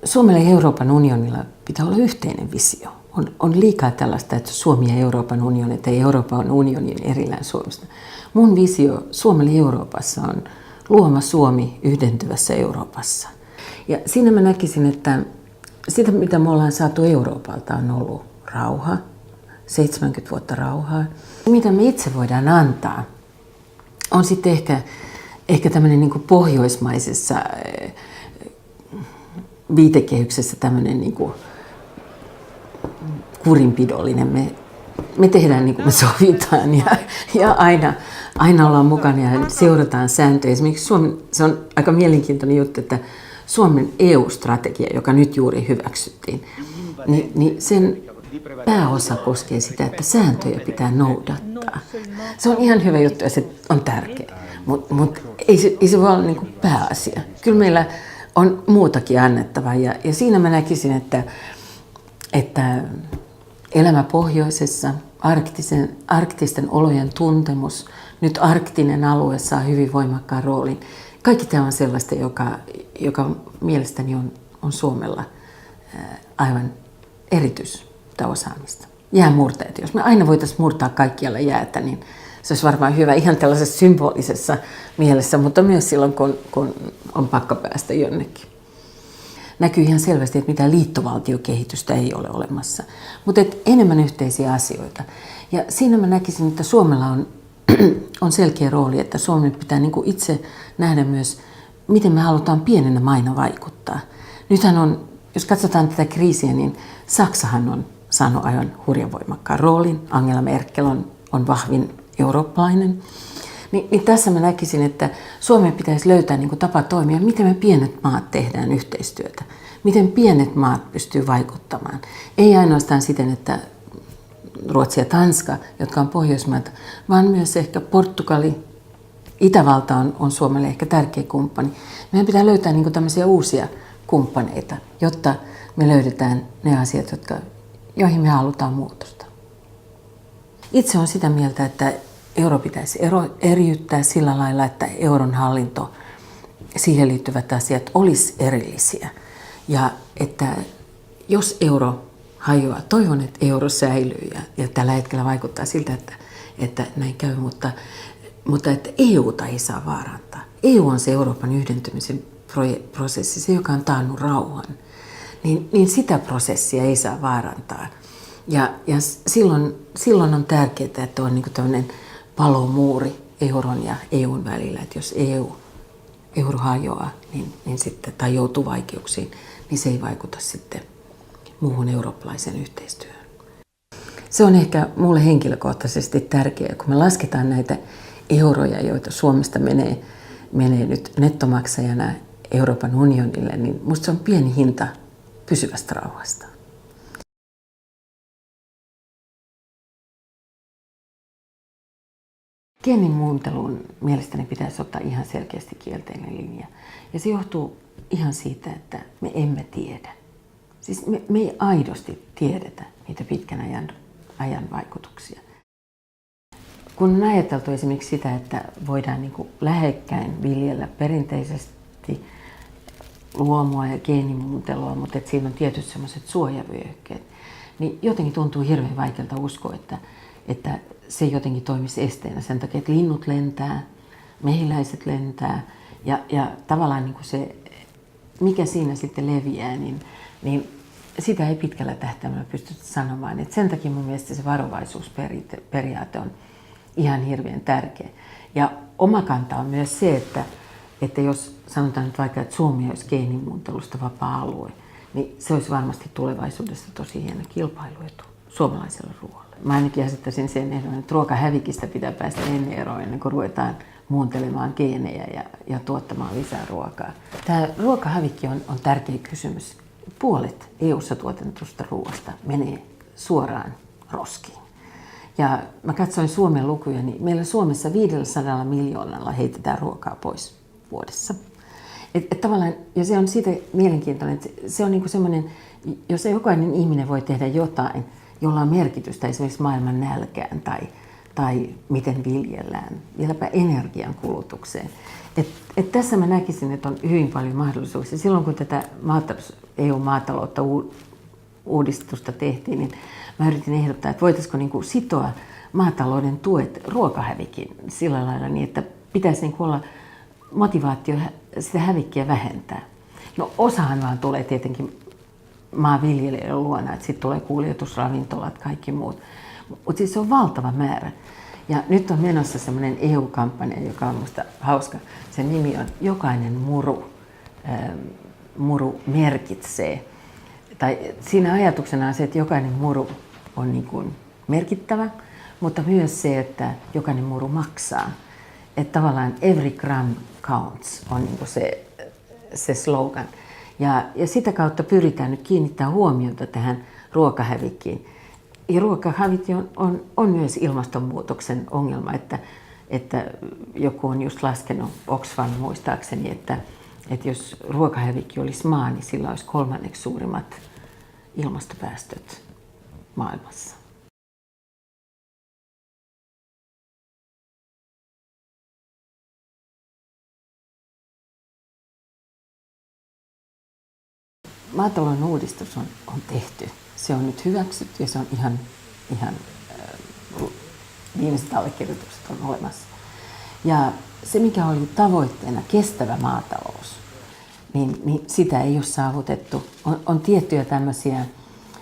Suomella ja Euroopan unionilla pitää olla yhteinen visio. On liikaa tällaista, että Suomi ja Euroopan unioni tai Euroopan unionin erillään Suomesta. Mun visio Suomella ja Euroopassa on luoma Suomi yhdentyvässä Euroopassa. Ja siinä mä näkisin, että sitä mitä me ollaan saatu Euroopalta on ollut rauha, 70 vuotta rauhaa. Mitä me itse voidaan antaa on sitten ehkä tämmöinen niin kuin pohjoismaisessa viitekehyksessä tämmöinen niin kuin kurinpidollinen. Me tehdään niin kuin me sovitaan ja aina ollaan mukana ja seurataan sääntöjä. Esimerkiksi se on aika mielenkiintoinen juttu, että Suomen EU-strategia, joka nyt juuri hyväksyttiin, niin sen pääosa koskee sitä, että sääntöjä pitää noudattaa. Se on ihan hyvä juttu ja se on tärkeä, mutta ei se voi olla niin kuin pääasia. Kyllä meillä on muutakin annettavaa ja siinä mä näkisin, että elämä pohjoisessa, arktisten olojen tuntemus, nyt arktinen alue saa hyvin voimakkaan roolin. Kaikki tämä on sellaista, joka mielestäni on Suomella aivan erityistä osaamista. Jäämurtajat. Jos me aina voitaisiin murtaa kaikkialla jäätä, niin se olisi varmaan hyvä ihan tällaisessa symbolisessa mielessä, mutta myös silloin, kun on pakko päästä jonnekin. Näkyy ihan selvästi, että mitään liittovaltiokehitystä ei ole olemassa, mutta enemmän yhteisiä asioita. Ja siinä mä näkisin, että Suomella on selkeä rooli, että Suomen pitää niin kuin itse nähdä myös, miten me halutaan pienenä maina vaikuttaa. Nythän on, jos katsotaan tätä kriisiä, niin Saksahan on saanut aivan hurjan voimakkaan roolin. Angela Merkel on vahvin eurooppalainen. Niin tässä mä näkisin, että Suomen pitäisi löytää niin kuin tapa toimia, miten me pienet maat tehdään yhteistyötä. Miten pienet maat pystyy vaikuttamaan. Ei ainoastaan siten, että Ruotsi ja Tanska, jotka on Pohjoismaita, vaan myös ehkä Portugali, Itävalta on Suomelle ehkä tärkeä kumppani. Meidän pitää löytää niin kuin tämmöisiä uusia kumppaneita, jotta me löydetään ne asiat, joihin me halutaan muutosta. Itse olen sitä mieltä, että euro pitäisi eriyttää sillä lailla, että euron hallinto, siihen liittyvät asiat olisi erillisiä. Ja että jos euro hajoaa, toivon, että euro säilyy ja tällä hetkellä vaikuttaa siltä, että näin käy, mutta että EUta ei saa vaarantaa. EU on se Euroopan yhdentymisen prosessi, se joka on taannut rauhan. Niin sitä prosessia ei saa vaarantaa. Ja silloin on tärkeää, että on niinku tämmöinen palomuuri euron ja EUn välillä, että jos euro hajoaa niin sitten, tai joutuu vaikeuksiin, niin se ei vaikuta sitten muuhun eurooppalaisen yhteistyöhön. Se on ehkä mulle henkilökohtaisesti tärkeää, kun me lasketaan näitä euroja, joita Suomesta menee nyt nettomaksajana Euroopan unionille, niin musta se on pieni hinta pysyvästä rauhasta. Geenimuunteluun mielestäni pitäisi ottaa ihan selkeästi kielteinen linja. Ja se johtuu ihan siitä, että me emme tiedä. Siis me ei aidosti tiedetä niitä pitkän ajan vaikutuksia. Kun on ajateltu esimerkiksi sitä, että voidaan niin kuin lähekkäin viljellä perinteisesti luomua ja geenimuuntelua, mutta että siinä on tietyt sellaiset suojavyöhykkeet, niin jotenkin tuntuu hirveän vaikealta uskoa, että se jotenkin toimisi esteenä sen takia, että linnut lentää, mehiläiset lentää ja tavallaan niin kuin se, mikä siinä sitten leviää, niin sitä ei pitkällä tähtäimellä pystytä sanomaan. Et sen takia mun mielestä se varovaisuusperiaate on ihan hirveän tärkeä. Ja oma kanta on myös se, että jos sanotaan nyt vaikka, että Suomi olisi geenimuuntelusta vapaa-alue, niin se olisi varmasti tulevaisuudessa tosi hieno kilpailuetu suomalaiselle ruoalle. Mä ainakin asettaisin sen ehdon, että ruokahävikistä pitää päästä ennen kuin ruvetaan muuntelemaan geenejä ja tuottamaan lisää ruokaa. Tämä ruokahävikki on tärkeä kysymys. Puolet EU-ssa tuotetusta ruoasta menee suoraan roskiin. Ja mä katsoin Suomen lukuja, niin meillä Suomessa 500 miljoonalla heitetään ruokaa pois vuodessa. Tavallaan, ja se on siitä mielenkiintoinen, että se on niinku semmoinen, jos jokainen ihminen voi tehdä jotain, jolla on merkitystä esimerkiksi maailman nälkään tai miten viljellään, vieläpä energian kulutukseen. Tässä mä näkisin, että on hyvin paljon mahdollisuuksia. Silloin kun tätä EU-maataloutta uudistusta tehtiin, niin mä yritin ehdottaa, että voitaisiko niinku sitoa maatalouden tuet ruokahävikin sillä lailla niin, että pitäisi niinku olla motivaatio sitä hävikkiä vähentää. No osahan vaan tulee tietenkin maanviljelijöiden luona, että sitten tulee kuljetusravintolat, kaikki muut. Mutta siis se on valtava määrä. Ja nyt on menossa semmoinen EU-kampanja, joka on minusta hauska. Sen nimi on Jokainen muru. Muru merkitsee. Tai siinä ajatuksena on se, että jokainen muru on niin kuin merkittävä, mutta myös se, että jokainen muru maksaa. Että tavallaan every gram counts on niin kuin se slogan. Ja sitä kautta pyritään nyt kiinnittämään huomiota tähän ruokahävikkiin. Ja ruokahävikki on myös ilmastonmuutoksen ongelma, että joku on just laskenut, Oxfam muistaakseni, että jos ruokahävikki olisi maa, niin sillä olisi 3. suurimmat ilmastopäästöt maailmassa. Maatalouden uudistus on tehty. Se on nyt hyväksytty ja se on ihan viimeiset allekirjoitukset on olemassa. Ja se, mikä oli tavoitteena, kestävä maatalous, niin sitä ei ole saavutettu. On tiettyjä tämmöisiä,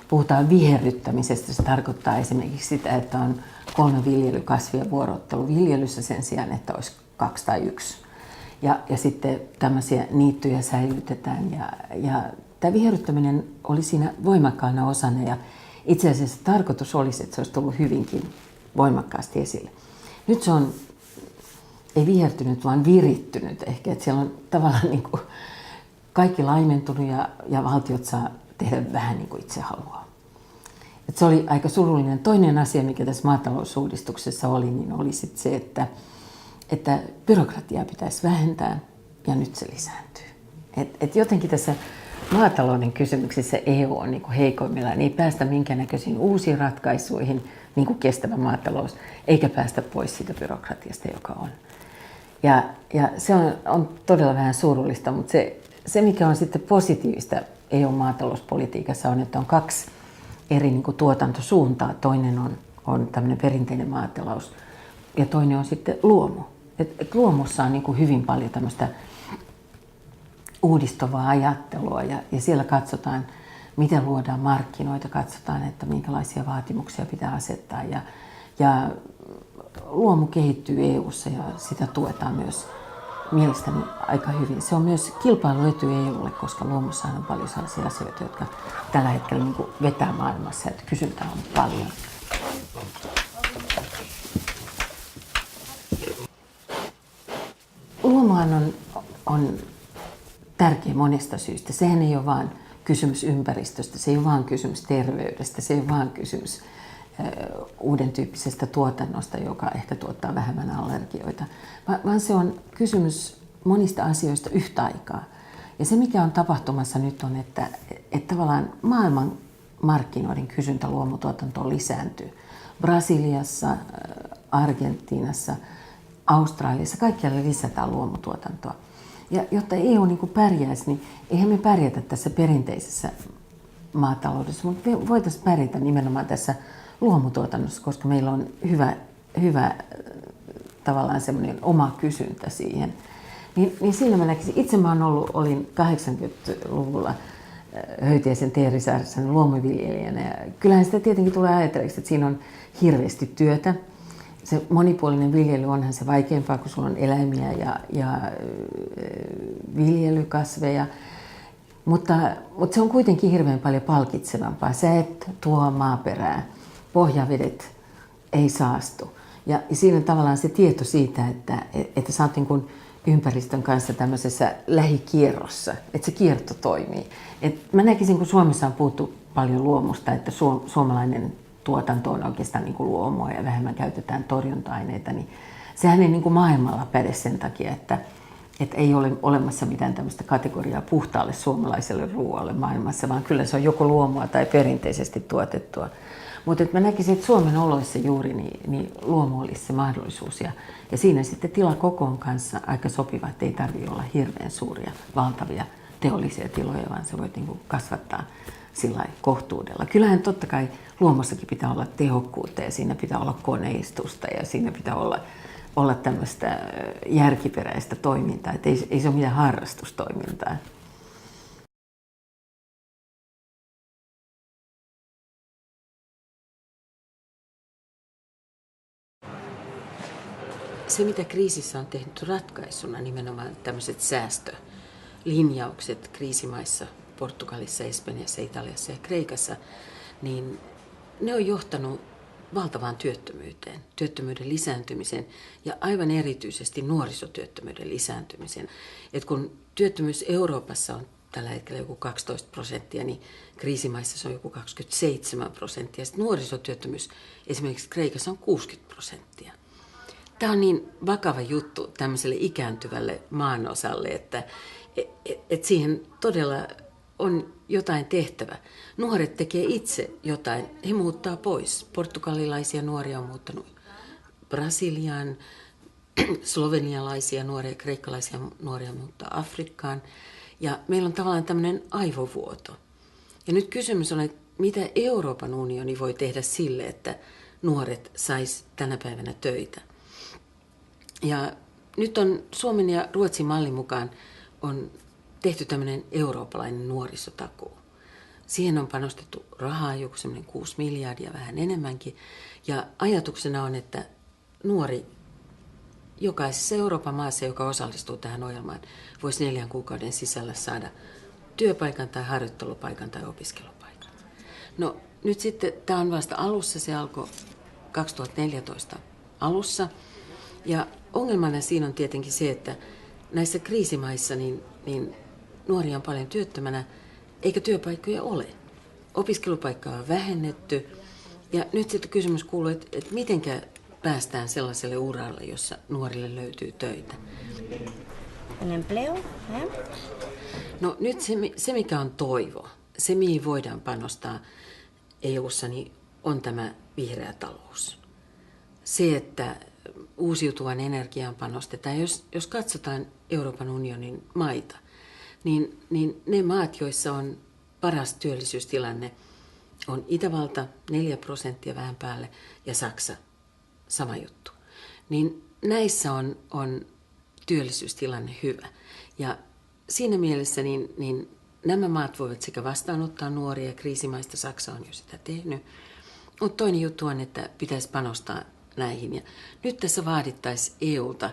puhutaan viherryttämisestä, se tarkoittaa esimerkiksi sitä, että on 3 viljelykasvia vuorotteluviljelyssä sen sijaan, että olisi 2 tai 1. Ja sitten tämmöisiä niittyjä säilytetään ja tämä viherryttäminen oli siinä voimakkaana osana ja itse asiassa tarkoitus olisi, että se olisi tullut hyvinkin voimakkaasti esille. Nyt se on, ei vihertynyt, vaan virittynyt ehkä, että siellä on tavallaan niin kuin kaikki laimentunut ja valtiot saa tehdä vähän niin kuin itse haluaa. Että se oli aika surullinen. Toinen asia, mikä tässä maatalousuudistuksessa oli, niin oli sitten se, että byrokratiaa pitäisi vähentää ja nyt se lisääntyy. Et jotenkin tässä maatalouden kysymyksissä EU on niin kuin heikoimmillaan. Ei päästä minkäännäköisiin uusiin ratkaisuihin, niin kuin kestävä maatalous, eikä päästä pois siitä byrokratiasta, joka on. Ja se on todella vähän surullista, mutta se mikä on sitten positiivista EU-maatalouspolitiikassa on, että on 2 eri niin kuin tuotantosuuntaa. Toinen on tämmöinen perinteinen maatalous ja toinen on sitten luomu. Et luomussa on niin kuin hyvin paljon tämmöistä uudistavaa ajattelua ja siellä katsotaan, miten luodaan markkinoita, katsotaan, että minkälaisia vaatimuksia pitää asettaa ja luomu kehittyy EU:ssa ja sitä tuetaan myös mielestäni aika hyvin. Se on myös kilpailuetu EUlle, koska luomussa on paljon sellaisia asioita, jotka tällä hetkellä niin kuin vetää maailmassa, että kysyntää on paljon. Luomuhan on tärkeä monesta syystä. Sehän ei ole vain kysymys ympäristöstä, se ei ole vain kysymys terveydestä, se ei ole vain kysymys uuden tyyppisestä tuotannosta, joka ehkä tuottaa vähemmän allergioita, vaan se on kysymys monista asioista yhtä aikaa. Ja se, mikä on tapahtumassa nyt on, että tavallaan maailman markkinoiden kysyntä luomutuotantoon lisääntyy. Brasiliassa, Argentiinassa, Australiassa, kaikkialla lisätään luomutuotantoa. Ja jotta EU niin kuin pärjäisi, niin eihän me pärjätä tässä perinteisessä maataloudessa, mutta me voitaisiin pärjätä nimenomaan tässä luomutuotannossa, koska meillä on hyvä tavallaan semmoinen oma kysyntä siihen. Niin siinä mä näkisin, itse mä olin 80-luvulla Höytiäisen Teeri Saarisen luomuviljelijänä ja kyllähän sitä tietenkin tulee ajatelleeksi, että siinä on hirveästi työtä. Se monipuolinen viljely onhan se vaikeampaa, kun sulla on eläimiä ja viljelykasveja, mutta se on kuitenkin hirveän paljon palkitsevampaa. Sä et tuo maaperää, pohjavedet ei saastu. Ja siinä tavallaan se tieto siitä, että sä oot niin kuin ympäristön kanssa tämmöisessä lähikierrossa, että se kierto toimii. Et mä näkisin, kun Suomessa on puhuttu paljon luomusta, että suomalainen tuotanto on oikeastaan niin kuin luomua ja vähemmän käytetään torjunta-aineita, niin sehän ei niin kuin maailmalla päde sen takia, että ei ole olemassa mitään tämmöistä kategoriaa puhtaalle suomalaiselle ruoalle maailmassa, vaan kyllä se on joko luomua tai perinteisesti tuotettua. Mutta mä näkisin, että Suomen oloissa juuri niin luomu olisi se mahdollisuus. Ja siinä sitten tilakokoon kanssa aika sopiva, että ei tarvitse olla hirveän suuria, valtavia teollisia tiloja, vaan se voit niin kuin kasvattaa sillä kohtuudella. Kyllähän totta kai luomossakin pitää olla tehokkuutta ja siinä pitää olla koneistusta ja siinä pitää olla tämmöistä järkiperäistä toimintaa. Että ei se ole mitään harrastustoimintaa. Se, mitä kriisissä on tehnyt ratkaisuna, nimenomaan tämmöiset säästölinjaukset kriisimaissa, Portugalissa, Espanjassa, Italiassa ja Kreikassa, niin ne on johtanut valtavaan työttömyyteen, työttömyyden lisääntymiseen ja aivan erityisesti nuorisotyöttömyyden lisääntymiseen. Et kun työttömyys Euroopassa on tällä hetkellä joku 12%, niin kriisimaissa se on joku 27%. Sitten nuorisotyöttömyys esimerkiksi Kreikassa on 60%. Tämä on niin vakava juttu tämmöiselle ikääntyvälle maanosalle, että siihen todella on jotain tehtävä. Nuoret tekee itse jotain, he muuttaa pois. Portugalilaisia nuoria on muuttanut Brasiliaan, slovenialaisia nuoria, kreikkalaisia nuoria muuttaa Afrikkaan. Ja meillä on tavallaan tämmöinen aivovuoto. Ja nyt kysymys on, että mitä Euroopan unioni voi tehdä sille, että nuoret sais tänä päivänä töitä. Ja nyt on Suomen ja Ruotsin mallin mukaan on tehty tämmöinen eurooppalainen nuorisotakuu. Siihen on panostettu rahaa, joku semmoinen 6 miljardia, vähän enemmänkin. Ja ajatuksena on, että nuori jokaisessa Euroopan maassa, joka osallistuu tähän ohjelmaan, voisi 4 kuukauden sisällä saada työpaikan tai harjoittelupaikan tai opiskelupaikan. No nyt sitten tämä on vasta alussa, se alkoi 2014 alussa. Ja ongelmana siinä on tietenkin se, että näissä kriisimaissa niin nuoria on paljon työttömänä, eikä työpaikkoja ole. Opiskelupaikkaa on vähennetty. Ja nyt sitten kysymys kuuluu, että mitenkä päästään sellaiselle uralle, jossa nuorille löytyy töitä. Un empleo, No nyt se mikä on toivo, se mihin voidaan panostaa EU:ssa, niin on tämä vihreä talous. Se, että uusiutuvan energiaan panostetaan. Jos katsotaan Euroopan unionin maita, niin ne maat, joissa on paras työllisyystilanne, on Itävalta 4% vähän päälle ja Saksa sama juttu. Niin näissä on työllisyystilanne hyvä. Ja siinä mielessä niin nämä maat voivat sekä vastaanottaa nuoria, kriisimaista Saksa on jo sitä tehnyt. Mutta toinen juttu on, että pitäisi panostaa näihin. Ja nyt tässä vaadittaisiin EUlta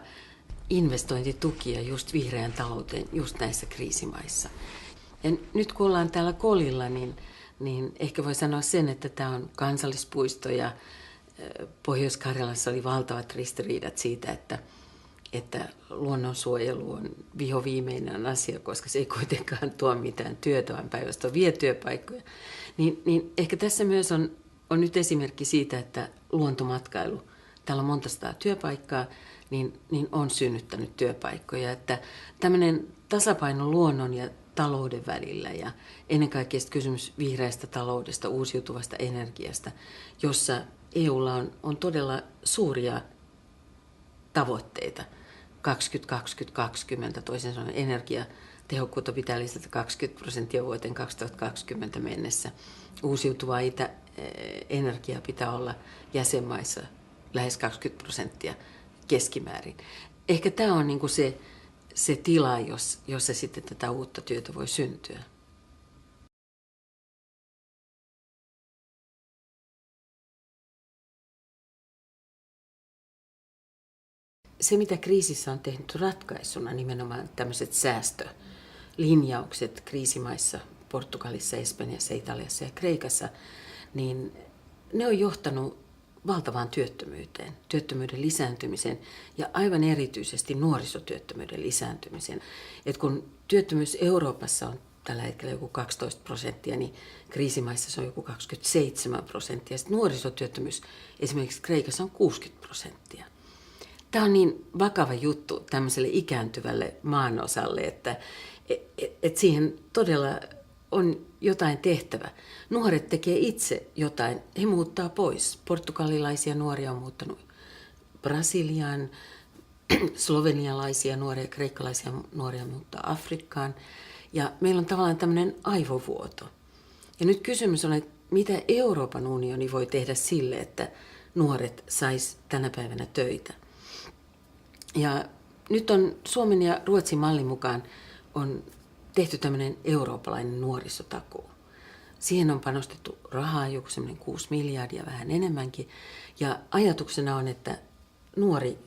investointitukia just vihreän talouteen, just näissä kriisimaissa. Ja nyt kun ollaan täällä Kolilla, niin ehkä voi sanoa sen, että tämä on kansallispuisto ja Pohjois-Karjalassa oli valtavat ristiriidat siitä, että luonnonsuojelu on vihoviimeinen asia, koska se ei kuitenkaan tuo mitään työtä, vaan päinvastoin vie työpaikkoja. Niin ehkä tässä myös on nyt esimerkki siitä, että luontomatkailu, täällä on monta sataa työpaikkaa, niin on synnyttänyt työpaikkoja. Että tämmöinen tasapaino luonnon ja talouden välillä ja ennen kaikkea kysymys vihreästä taloudesta, uusiutuvasta energiasta, jossa EUlla on todella suuria tavoitteita. 2020, toisin sanoen energiatehokkuutta pitää lisätä 20% vuoteen 2020 mennessä. Uusiutuvaa energiaa pitää olla jäsenmaissa lähes 20% keskimäärin. Ehkä tämä on niinku se tila, jossa sitten tätä uutta työtä voi syntyä. Se, mitä kriisissä on tehnyt ratkaisuna, nimenomaan tämmöiset säästölinjaukset kriisimaissa, Portugalissa, Espanjassa, Italiassa ja Kreikassa, niin ne on johtanut valtavaan työttömyyteen, työttömyyden lisääntymiseen ja aivan erityisesti nuorisotyöttömyyden lisääntymiseen. Et kun työttömyys Euroopassa on tällä hetkellä joku 12%, niin kriisimaissa se on joku 27%. Ja sitten nuorisotyöttömyys esimerkiksi Kreikassa on 60%. Tämä on niin vakava juttu tämmöiselle ikääntyvälle maanosalle, että siihen todella on jotain tehtävä. Nuoret tekee itse jotain, he muuttaa pois. Portugalilaisia nuoria on muuttanut Brasiliaan, slovenialaisia nuoria, kreikkalaisia nuoria muuttaa Afrikkaan. Ja meillä on tavallaan tämmöinen aivovuoto. Ja nyt kysymys on, että mitä Euroopan unioni voi tehdä sille, että nuoret sais tänä päivänä töitä. Ja nyt on Suomen ja Ruotsin mallin mukaan on tehty tämmöinen eurooppalainen nuorisotakuu. Siihen on panostettu rahaa, joku semmoinen 6 miljardia, vähän enemmänkin. Ja ajatuksena on, että nuori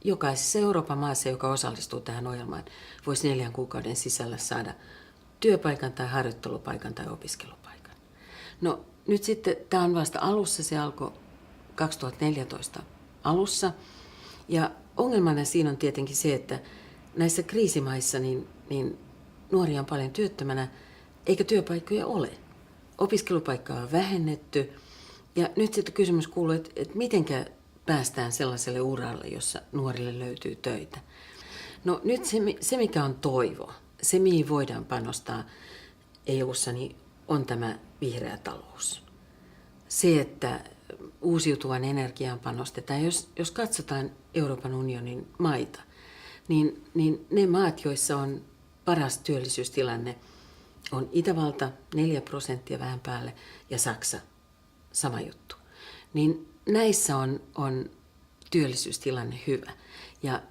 jokaisessa Euroopan maassa, joka osallistuu tähän ohjelmaan, voisi 4 kuukauden sisällä saada työpaikan tai harjoittelupaikan tai opiskelupaikan. No nyt sitten tämä on vasta alussa, se alkoi 2014 alussa. Ja ongelmana siinä on tietenkin se, että näissä kriisimaissa niin nuoria on paljon työttömänä, eikä työpaikkoja ole. Opiskelupaikkaa on vähennetty. Ja nyt sitten kysymys kuuluu, että mitenkä päästään sellaiselle uralle, jossa nuorille löytyy töitä. No nyt se mikä on toivo, se mihin voidaan panostaa EU:ssa, niin on tämä vihreä talous. Se, että uusiutuvan energiaan panostetaan. Jos katsotaan Euroopan unionin maita, niin ne maat, joissa on paras työllisyystilanne, on Itävalta 4% vähän päälle ja Saksa sama juttu. Niin näissä on työllisyystilanne hyvä. Ja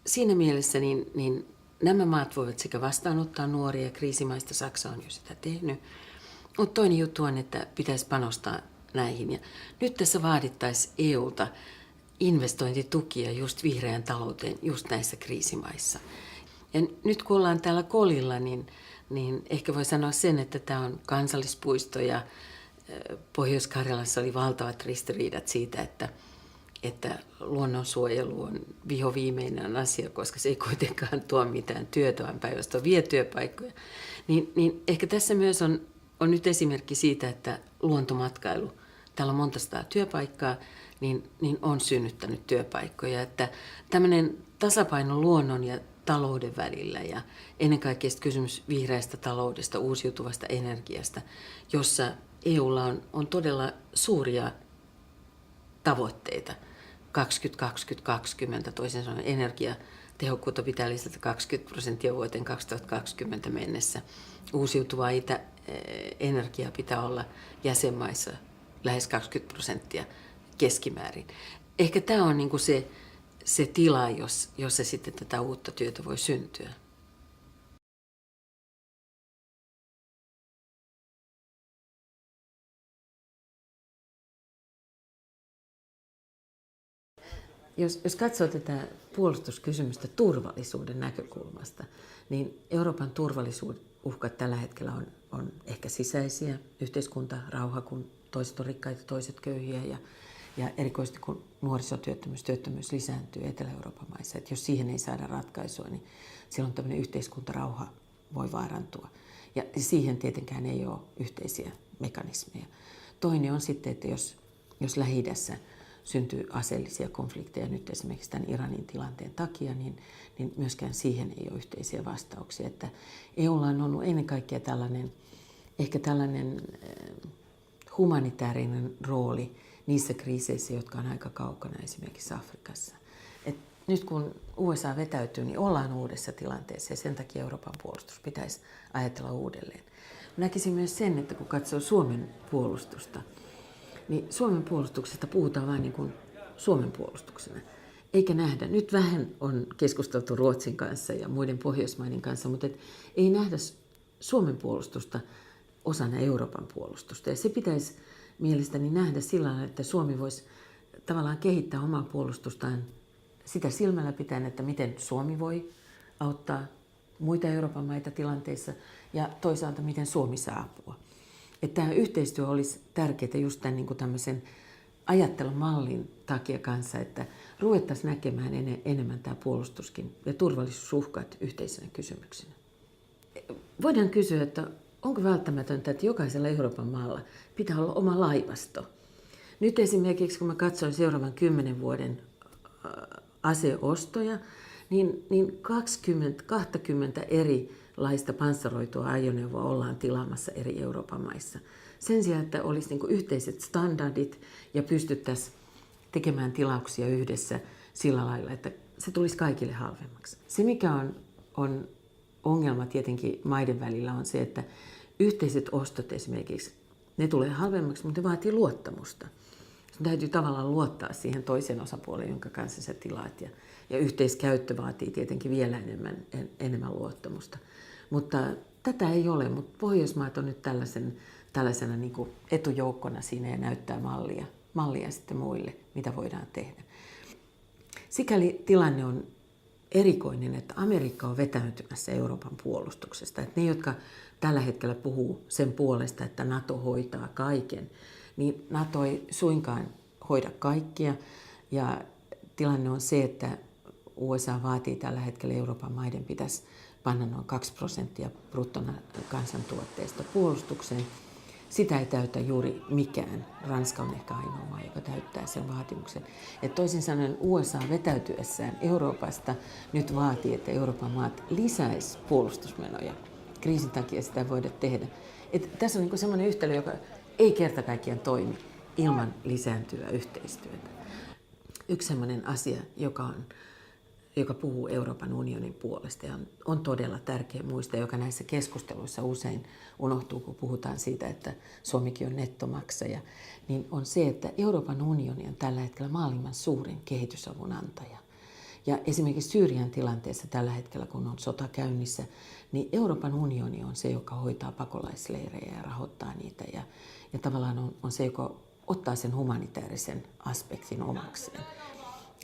siinä mielessä niin nämä maat voivat sekä vastaanottaa nuoria, kriisimaista Saksa on jo sitä tehnyt, mutta toinen juttu on, että pitäisi panostaa näihin. Ja nyt tässä vaadittaisiin EUlta investointitukia just vihreän talouteen just näissä kriisimaissa. Ja nyt kun ollaan täällä kolilla, niin ehkä voi sanoa sen, että tämä on kansallispuisto ja Pohjois-Karjalassa oli valtavat ristiriidat siitä, että luonnonsuojelu on vihoviimeinen asia, koska se ei kuitenkaan tuo mitään työtä, vaan päinvastoin vie työpaikkoja. Niin ehkä tässä myös on nyt esimerkki siitä, että luontomatkailu, täällä on monta sataa työpaikkaa, niin on synnyttänyt työpaikkoja. Että tämmöinen tasapaino luonnon ja talouden välillä ja ennen kaikkea kysymys vihreästä taloudesta, uusiutuvasta energiasta, jossa EUlla on todella suuria tavoitteita. 2020, toisin sanoen energiatehokkuutta pitää lisätä 20% vuoteen 2020 mennessä. Uusiutuvaa energiaa pitää olla jäsenmaissa lähes 20% keskimäärin. Ehkä tämä on niin kuin se tila, jossa sitten tätä uutta työtä voi syntyä. Jos katsoo tätä puolustuskysymystä turvallisuuden näkökulmasta, niin Euroopan turvallisuusuhkat tällä hetkellä on ehkä sisäisiä, yhteiskunta, rauha, kun toiset on rikkaita, toiset köyhiä ja erikoisesti kun työttömyys lisääntyy Etelä-Euroopan maissa. Että jos siihen ei saada ratkaisua, niin silloin tämmöinen yhteiskuntarauha voi vaarantua. Ja siihen tietenkään ei ole yhteisiä mekanismeja. Toinen on sitten, että jos Lähi-idässä syntyy aseellisia konflikteja nyt esimerkiksi tämän Iranin tilanteen takia, niin myöskään siihen ei ole yhteisiä vastauksia. Että EUlla on ollut ennen kaikkea tällainen humanitaarinen rooli niissä kriiseissä, jotka on aika kaukana esimerkiksi Afrikassa. Et nyt kun USA vetäytyy, niin ollaan uudessa tilanteessa ja sen takia Euroopan puolustus pitäisi ajatella uudelleen. Näkisin myös sen, että kun katsoo Suomen puolustusta, niin Suomen puolustuksesta puhutaan vain niin kuin Suomen puolustuksena. Eikä nähdä, nyt vähän on keskusteltu Ruotsin kanssa ja muiden Pohjoismaiden kanssa, mutta ei nähdä Suomen puolustusta osana Euroopan puolustusta. Ja se pitäisi mielestäni nähdä sillä tavalla, että Suomi voisi tavallaan kehittää omaa puolustustaan sitä silmällä pitäen, että miten Suomi voi auttaa muita Euroopan maita tilanteissa ja toisaalta miten Suomi saa apua. Että tämä yhteistyö olisi tärkeää just tämän niin kuin tämmöisen ajattelumallin takia kanssa, että ruvettaisiin näkemään enemmän tämä puolustuskin ja turvallisuusuhkat yhteisenä kysymyksenä. Voidaan kysyä, että onko välttämätöntä, että jokaisella Euroopan maalla pitää olla oma laivasto? Nyt esimerkiksi, kun mä katsoin seuraavan 10 vuoden aseostoja, niin 20 erilaista panssaroitua ajoneuvoa ollaan tilaamassa eri Euroopan maissa. Sen sijaan, että olisi niin kuin yhteiset standardit ja pystyttäisiin tekemään tilauksia yhdessä sillä lailla, että se tulisi kaikille halvemmaksi. Se, mikä on ongelma tietenkin maiden välillä, on se, että yhteiset ostot esimerkiksi, ne tulee halvemmaksi, mutta ne vaatii luottamusta. Sun täytyy tavallaan luottaa siihen toisen osapuoleen, jonka kanssa sä tilaat. Ja yhteiskäyttö vaatii tietenkin vielä enemmän luottamusta. Mutta tätä ei ole, mutta Pohjoismaat on nyt tällaisena niin kuin etujoukkona siinä ja näyttää mallia sitten muille, mitä voidaan tehdä. Sikäli tilanne on erikoinen, että Amerikka on vetäytymässä Euroopan puolustuksesta. Että ne, jotka tällä hetkellä puhuu sen puolesta, että NATO hoitaa kaiken, niin NATO ei suinkaan hoida kaikkia. Ja tilanne on se, että USA vaatii tällä hetkellä Euroopan maiden pitäisi panna noin 2% bruttokansantuotteesta puolustukseen. Sitä ei täytä juuri mikään. Ranska on ehkä ainoa maa, joka täyttää sen vaatimuksen. Et toisin sanoen USA vetäytyessään Euroopasta nyt vaatii, että Euroopan maat lisäisi puolustusmenoja. Kriisin takia sitä ei voida tehdä. Tässä on niin sellainen yhtälö, joka ei kerta kaikkiaan toimi ilman lisääntyvää yhteistyötä. Yksi sellainen asia, joka puhuu Euroopan unionin puolesta ja on todella tärkeä muistaa, joka näissä keskusteluissa usein unohtuu, kun puhutaan siitä, että Suomikin on nettomaksaja, niin on se, että Euroopan unioni on tällä hetkellä maailman suurin kehitysavun antaja. Ja esimerkiksi Syyrian tilanteessa tällä hetkellä, kun on sota käynnissä, niin Euroopan unioni on se, joka hoitaa pakolaisleirejä ja rahoittaa niitä. Ja tavallaan on se, joka ottaa sen humanitaarisen aspektin omakseen.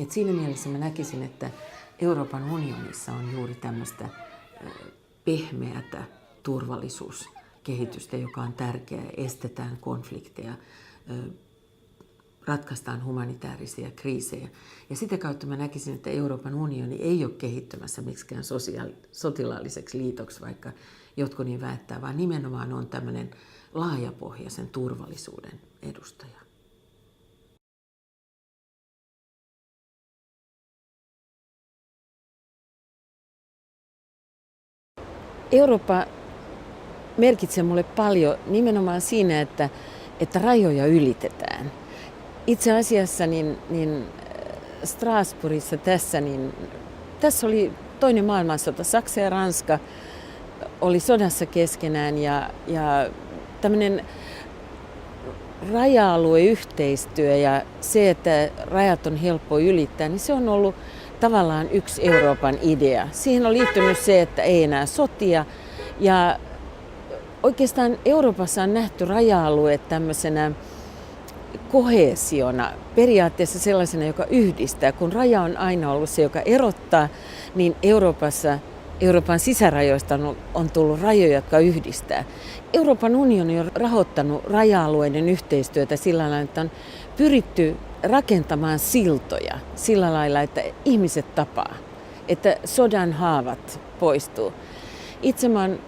Et siinä mielessä mä näkisin, että Euroopan unionissa on juuri tämmöistä pehmeätä turvallisuuskehitystä, joka on tärkeää. Estetään konflikteja, ratkaistaan humanitaarisia kriisejä. Ja sitä kautta mä näkisin, että Euroopan unioni ei ole kehittymässä miksikään sotilaalliseksi liitoksi, vaikka jotkut niin väittää, vaan nimenomaan on tämmöinen laajapohjaisen turvallisuuden edustaja. Eurooppa merkitsee mulle paljon nimenomaan siinä, että rajoja ylitetään. Itse asiassa niin Strasbourgissa tässä oli toinen maailmansota. Saksa ja Ranska oli sodassa keskenään ja tämmöinen raja-alueyhteistyö ja se, että rajat on helppo ylittää, niin se on ollut tavallaan yksi Euroopan idea. Siihen on liittynyt se, että ei enää sotia ja oikeastaan Euroopassa on nähty raja-alueet tämmöisenä koheesiona, periaatteessa sellaisena, joka yhdistää. Kun raja on aina ollut se, joka erottaa, niin Euroopan sisärajoista on tullut rajoja, jotka yhdistää. Euroopan unioni on rahoittanut raja-alueiden yhteistyötä sillä lailla, että on pyritty rakentamaan siltoja sillä lailla, että ihmiset tapaa, että sodan haavat poistuu. Itse mä oon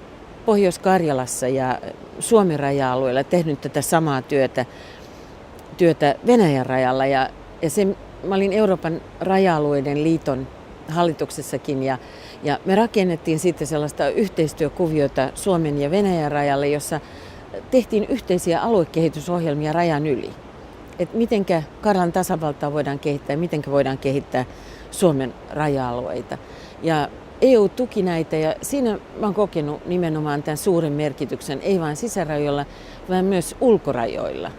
Pohjois-Karjalassa ja Suomen raja-alueella tehnyt tätä samaa työtä Venäjän rajalla ja mä olin Euroopan raja-alueiden liiton hallituksessakin ja me rakennettiin sitten sellaista yhteistyökuviota Suomen ja Venäjän rajalle, jossa tehtiin yhteisiä aluekehitysohjelmia rajan yli. Että mitenkä Karjalan tasavaltaa voidaan kehittää ja mitenkä voidaan kehittää Suomen raja-alueita. Ja EU tuki näitä ja siinä mä oon kokenut nimenomaan tämän suuren merkityksen, ei vain sisärajoilla, vaan myös ulkorajoilla.